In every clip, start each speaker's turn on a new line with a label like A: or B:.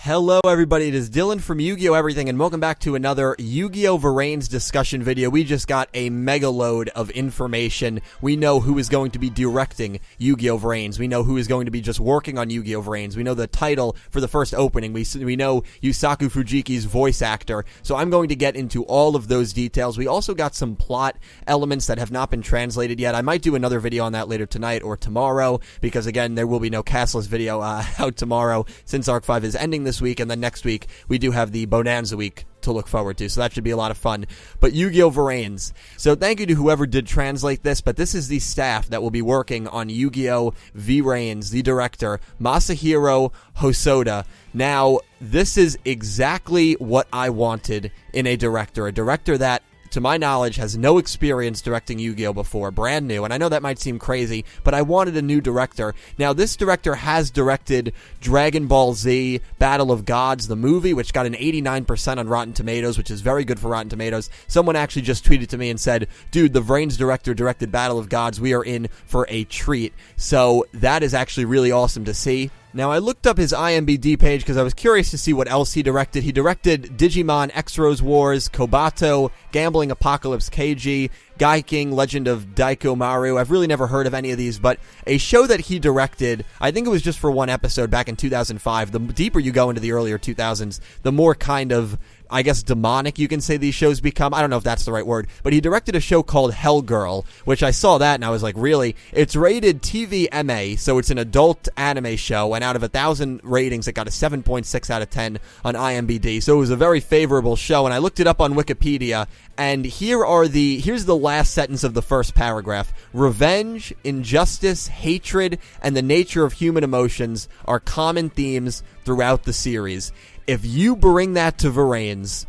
A: Hello everybody, it is Dylan from Yu-Gi-Oh! Everything, and welcome back to another Yu-Gi-Oh! VRains discussion video. We just got a mega load of information. We know who is going to be directing Yu-Gi-Oh! VRains. We know who is going to be just working on Yu-Gi-Oh! VRains. We know the title for the first opening. We know Yusaku Fujiki's voice actor. So I'm going to get into all of those details. We also got some plot elements that have not been translated yet. I might do another video on that later tonight or tomorrow, because again, there will be no castless video out tomorrow since Arc 5 is ending this week, and then next week we do have the Bonanza week to look forward to, so that should be a lot of fun. But Yu-Gi-Oh! VRains. So thank you to whoever did translate this, but this is the staff that will be working on Yu-Gi-Oh! VRains, the director, Masahiro Hosoda. Now, this is exactly what I wanted in a director that, to my knowledge, has no experience directing Yu-Gi-Oh! Before, brand new, and I know that might seem crazy, but I wanted a new director. Now, this director has directed Dragon Ball Z, Battle of Gods, the movie, which got an 89% on Rotten Tomatoes, which is very good for Rotten Tomatoes. Someone actually just tweeted to me and said, dude, the VRains director directed Battle of Gods, we are in for a treat. So, that is actually really awesome to see. Now, I looked up his IMDb page because I was curious to see what else he directed. He directed Digimon X-Rose Wars, Kobato, Gambling Apocalypse KG, Gaiking, Legend of Daikomaru. I've really never heard of any of these, but a show that he directed, I think it was just for one episode back in 2005. The deeper you go into the earlier 2000s, the more kind of, I guess, demonic you can say these shows become. I don't know if that's the right word, but he directed a show called Hell Girl, which I saw that and I was like, really? It's rated TV MA, so it's an adult anime show, and out of 1,000 ratings, it got a 7.6 out of 10 on IMDb, so it was a very favorable show, and I looked it up on Wikipedia, and here's the last sentence of the first paragraph. Revenge, injustice, hatred, and the nature of human emotions are common themes throughout the series. If you bring that to VRains,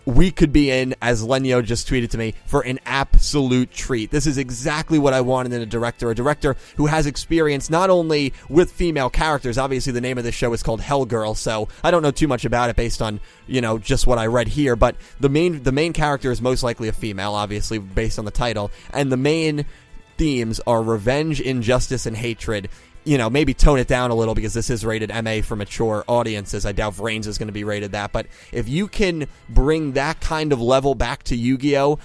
A: we could be in, as Lenyo just tweeted to me, for an absolute treat. This is exactly what I wanted in a director who has experience not only with female characters. Obviously, the name of this show is called Hell Girl, so I don't know too much about it based on, just what I read here, but the main character is most likely a female, obviously, based on the title, and the main themes are revenge, injustice, and hatred. Maybe tone it down a little because this is rated MA for mature audiences. I doubt VRains is going to be rated that. But if you can bring that kind of level back to Yu-Gi-Oh!,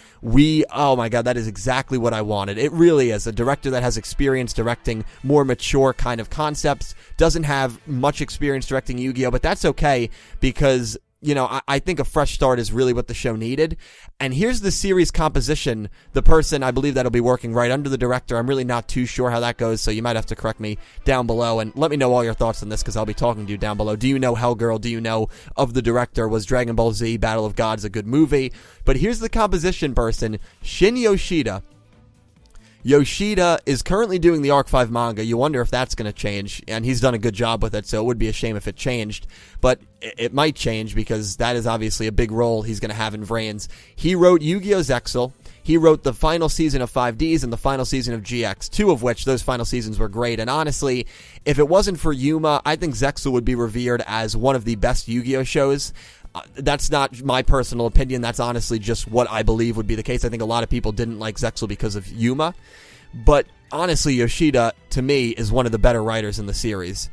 A: oh my god, that is exactly what I wanted. It really is. A director that has experience directing more mature kind of concepts, doesn't have much experience directing Yu-Gi-Oh!, but that's okay because I think a fresh start is really what the show needed. And here's the series composition. The person, I believe, that'll be working right under the director. I'm really not too sure how that goes, so you might have to correct me down below. And let me know all your thoughts on this, because I'll be talking to you down below. Do you know Hell Girl? Do you know of the director? Was Dragon Ball Z, Battle of Gods a good movie? But here's the composition person, Shin Yoshida. Yoshida is currently doing the Arc 5 manga. You wonder if that's going to change, and he's done a good job with it, so it would be a shame if it changed. But it might change, because that is obviously a big role he's going to have in VRains. He wrote Yu-Gi-Oh! Zexal. He wrote the final season of 5Ds and the final season of GX, two of which, those final seasons, were great. And honestly, if it wasn't for Yuma, I think Zexal would be revered as one of the best Yu-Gi-Oh! Shows. That's not my personal opinion. That's honestly just what I believe would be the case. I think a lot of people didn't like Zexal because of Yuma. But honestly, Yoshida, to me, is one of the better writers in the series.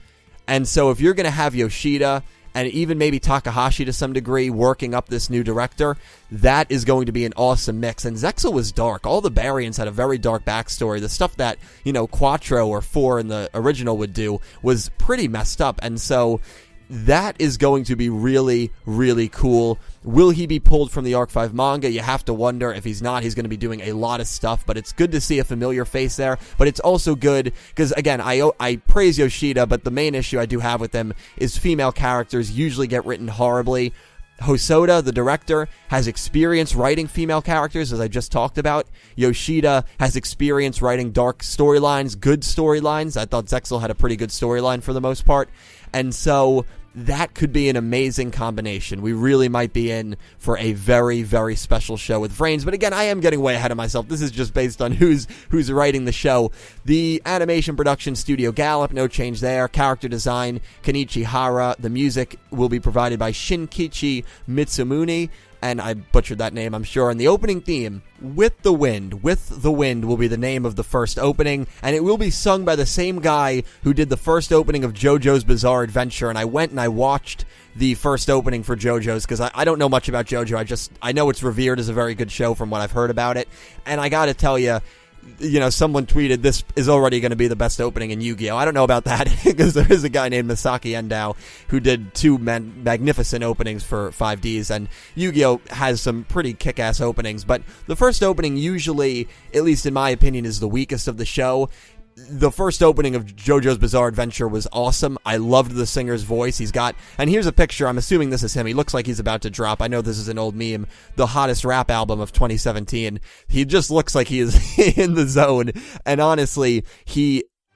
A: And so if you're going to have Yoshida, and even maybe Takahashi to some degree, working up this new director, that is going to be an awesome mix. And Zexal was dark. All the variants had a very dark backstory. The stuff that, Quattro or 4 in the original would do was pretty messed up. And so that is going to be really, really cool. Will he be pulled from the Arc 5 manga? You have to wonder. If he's not, he's going to be doing a lot of stuff, but it's good to see a familiar face there. But it's also good because, again, I praise Yoshida, but the main issue I do have with him is female characters usually get written horribly. Hosoda, the director, has experience writing female characters, as I just talked about. Yoshida has experience writing dark storylines, good storylines. I thought Zexal had a pretty good storyline for the most part. And so that could be an amazing combination. We really might be in for a very, very special show with VRains. But again, I am getting way ahead of myself. This is just based on who's writing the show. The animation production, Studio Gallop, no change there. Character design, Kenichi Hara. The music will be provided by Shinkichi Mitsumune. and I butchered that name, I'm sure. And the opening theme, With the Wind will be the name of the first opening, and it will be sung by the same guy who did the first opening of JoJo's Bizarre Adventure. And I went and I watched the first opening for JoJo's, because I don't know much about JoJo. I know it's revered as a very good show from what I've heard about it, and I gotta tell you, someone tweeted this is already going to be the best opening in Yu-Gi-Oh! I don't know about that, because there is a guy named Masaki Endao who did two magnificent openings for 5Ds, and Yu-Gi-Oh! Has some pretty kick-ass openings, but the first opening usually, at least in my opinion, is the weakest of the show. The first opening of JoJo's Bizarre Adventure was awesome. I loved the singer's voice. And here's a picture, I'm assuming this is him. He looks like he's about to drop, I know this is an old meme, the hottest rap album of 2017. He just looks like he is in the zone, and honestly,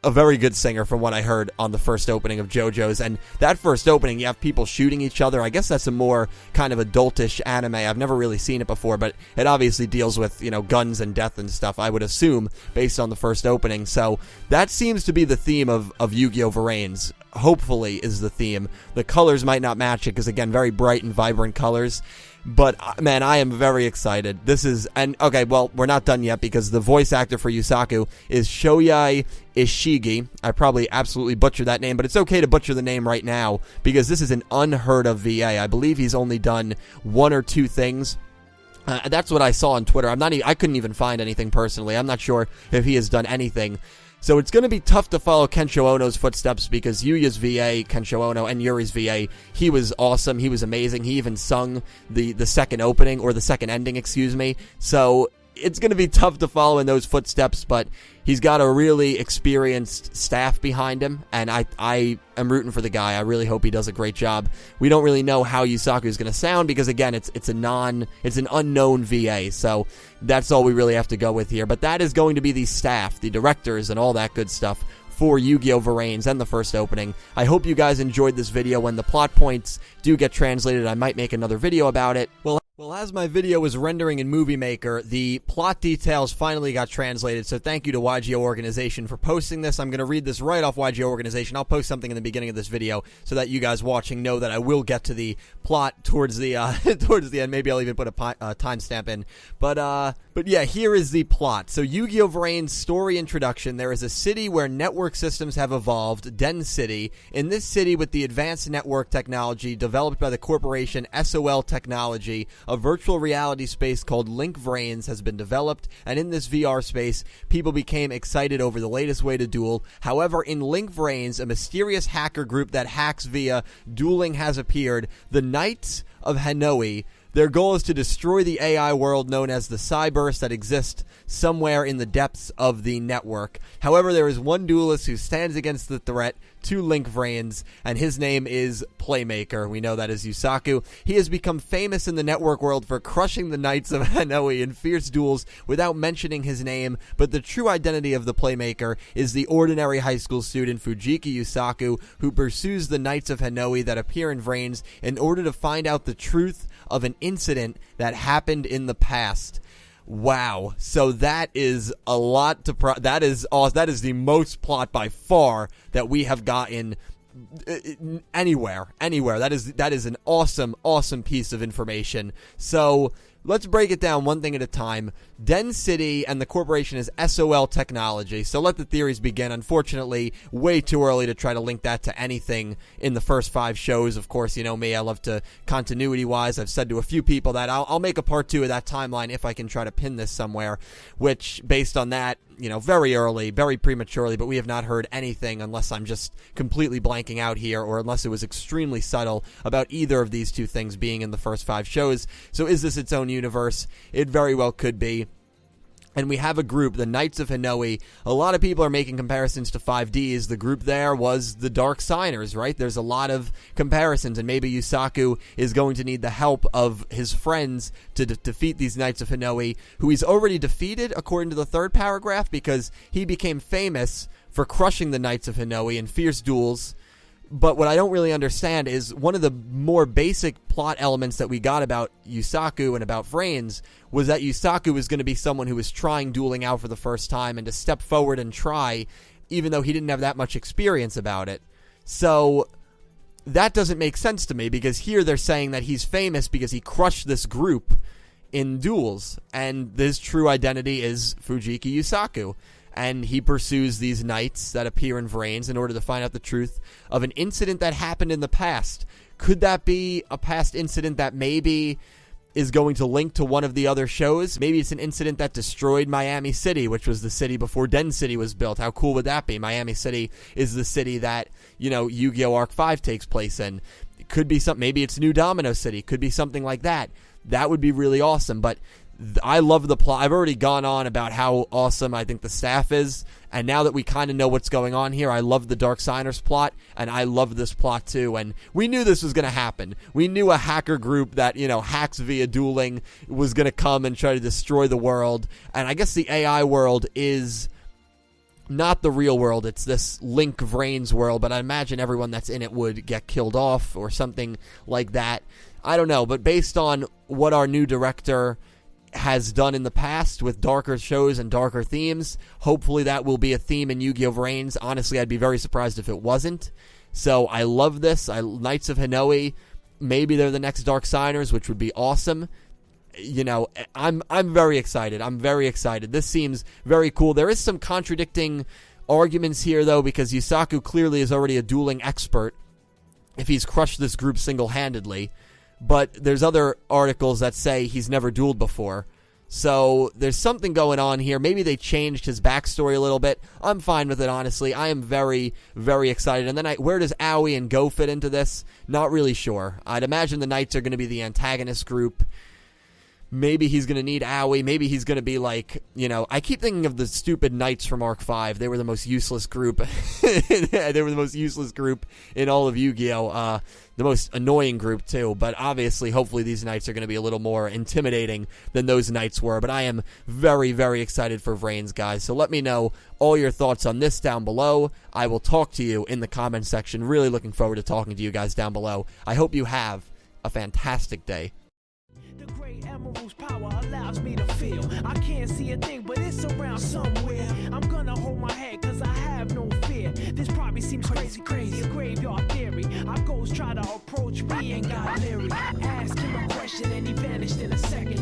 A: a very good singer from what I heard on the first opening of JoJo's. And that first opening, you have people shooting each other. I guess that's a more kind of adultish anime. I've never really seen it before, but it obviously deals with, guns and death and stuff, I would assume, based on the first opening. So that seems to be the theme of Yu-Gi-Oh! VRains. Hopefully is the theme. The colors might not match it, because again, very bright and vibrant colors. But, man, I am very excited. Okay, well, we're not done yet, because the voice actor for Yusaku is Shoyai Ishigi. I probably absolutely butchered that name, but it's okay to butcher the name right now, because this is an unheard of VA. I believe he's only done one or two things. That's what I saw on Twitter. I couldn't even find anything personally. I'm not sure if he has done anything. So it's going to be tough to follow Kensho Ono's footsteps, because Yuya's VA, Kensho Ono, and Yuri's VA, he was awesome. He was amazing. He even sung the second opening, or the second ending, excuse me. So it's going to be tough to follow in those footsteps, but he's got a really experienced staff behind him, and I am rooting for the guy. I really hope he does a great job. We don't really know how Yusaku is going to sound, because again, it's an unknown VA, so that's all we really have to go with here. But that is going to be the staff, the directors, and all that good stuff for Yu-Gi-Oh! VRains and the first opening. I hope you guys enjoyed this video. When the plot points do get translated, I might make another video about it. Well, as my video was rendering in Movie Maker, the plot details finally got translated, so thank you to Yugioh Organization for posting this. I'm going to read this right off Yugioh Organization. I'll post something in the beginning of this video so that you guys watching know that I will get to the plot towards the end. Maybe I'll even put a timestamp in. But yeah, here is the plot. So Yu-Gi-Oh! VRains story introduction. There is a city where network systems have evolved, Den City. In this city, with the advanced network technology developed by the corporation SOL Technology, a virtual reality space called Link VRains has been developed, and in this VR space, people became excited over the latest way to duel. However, in Link VRains, a mysterious hacker group that hacks via dueling has appeared, the Knights of Hanoi. Their goal is to destroy the AI world known as the Cyberse that exists somewhere in the depths of the network. However, there is one duelist who stands against the threat to Link VRains, and his name is Playmaker. We know that as Yusaku. He has become famous in the network world for crushing the Knights of Hanoi in fierce duels without mentioning his name, but the true identity of the Playmaker is the ordinary high school student Fujiki Yusaku, who pursues the Knights of Hanoi that appear in VRains in order to find out the truth of an incident that happened in the past. Wow. So that is a lot to that is the most plot by far that we have gotten anywhere. That is an awesome piece of information. So let's break it down one thing at a time. Den City and the corporation is SOL Technology. So let the theories begin. Unfortunately, way too early to try to link that to anything in the first 5 shows. Of course, you know me, I love to continuity-wise. I've said to a few people that I'll make a part 2 of that timeline if I can try to pin this somewhere, which, based on that, very early, very prematurely, but we have not heard anything unless I'm just completely blanking out here, or unless it was extremely subtle about either of these two things being in the first 5 shows. So is this its own universe? It very well could be. And we have a group, the Knights of Hanoi. A lot of people are making comparisons to 5Ds. The group there was the Dark Signers, right? There's a lot of comparisons, and maybe Yusaku is going to need the help of his friends to defeat these Knights of Hanoi, who he's already defeated, according to the 3rd paragraph, because he became famous for crushing the Knights of Hanoi in fierce duels. But what I don't really understand is one of the more basic plot elements that we got about Yusaku and about VRains was that Yusaku was going to be someone who was trying dueling out for the first time and to step forward and try, even though he didn't have that much experience about it. So that doesn't make sense to me, because here they're saying that he's famous because he crushed this group in duels, and his true identity is Fujiki Yusaku, and he pursues these knights that appear in VRains in order to find out the truth of an incident that happened in the past. Could that be a past incident that maybe is going to link to one of the other shows? Maybe it's an incident that destroyed Miami City, which was the city before Den City was built. How cool would that be? Miami City is the city that, Yu-Gi-Oh! Arc 5 takes place in. It could be something, maybe it's New Domino City, could be something like that. That would be really awesome, but I love the plot. I've already gone on about how awesome I think the staff is, and now that we kind of know what's going on here, I love the Dark Signers plot, and I love this plot too, and we knew this was going to happen. We knew a hacker group that, hacks via dueling was going to come and try to destroy the world, and I guess the AI world is not the real world. It's this Link VRains world, but I imagine everyone that's in it would get killed off or something like that. I don't know, but based on what our new director has done in the past with darker shows and darker themes, hopefully that will be a theme in Yu-Gi-Oh! VRains. Honestly, I'd be very surprised if it wasn't. So I love this. Knights of Hinoi, maybe they're the next Dark Signers, which would be awesome. I'm very excited. I'm very excited. This seems very cool. There is some contradicting arguments here, though, because Yusaku clearly is already a dueling expert if he's crushed this group single-handedly. But there's other articles that say he's never dueled before. So there's something going on here. Maybe they changed his backstory a little bit. I'm fine with it, honestly. I am very, very excited. And then where does Aoi and Go fit into this? Not really sure. I'd imagine the Knights are going to be the antagonist group. Maybe he's going to need Aoi. Maybe he's going to be like, I keep thinking of the stupid Knights from Arc 5. They were the most useless group. They were the most useless group in all of Yu-Gi-Oh! The most annoying group, too. But obviously, hopefully, these Knights are going to be a little more intimidating than those Knights were. But I am very, very excited for VRains, guys. So let me know all your thoughts on this down below. I will talk to you in the comment section. Really looking forward to talking to you guys down below. I hope you have a fantastic day.
B: The great emerald's power allows me to feel. I can't see a thing, but it's around somewhere. I'm gonna hold my head, cause I have no fear. This probably seems crazy, a graveyard theory. Our ghosts try to approach me and got leery. Ask him a question and he vanished in a second.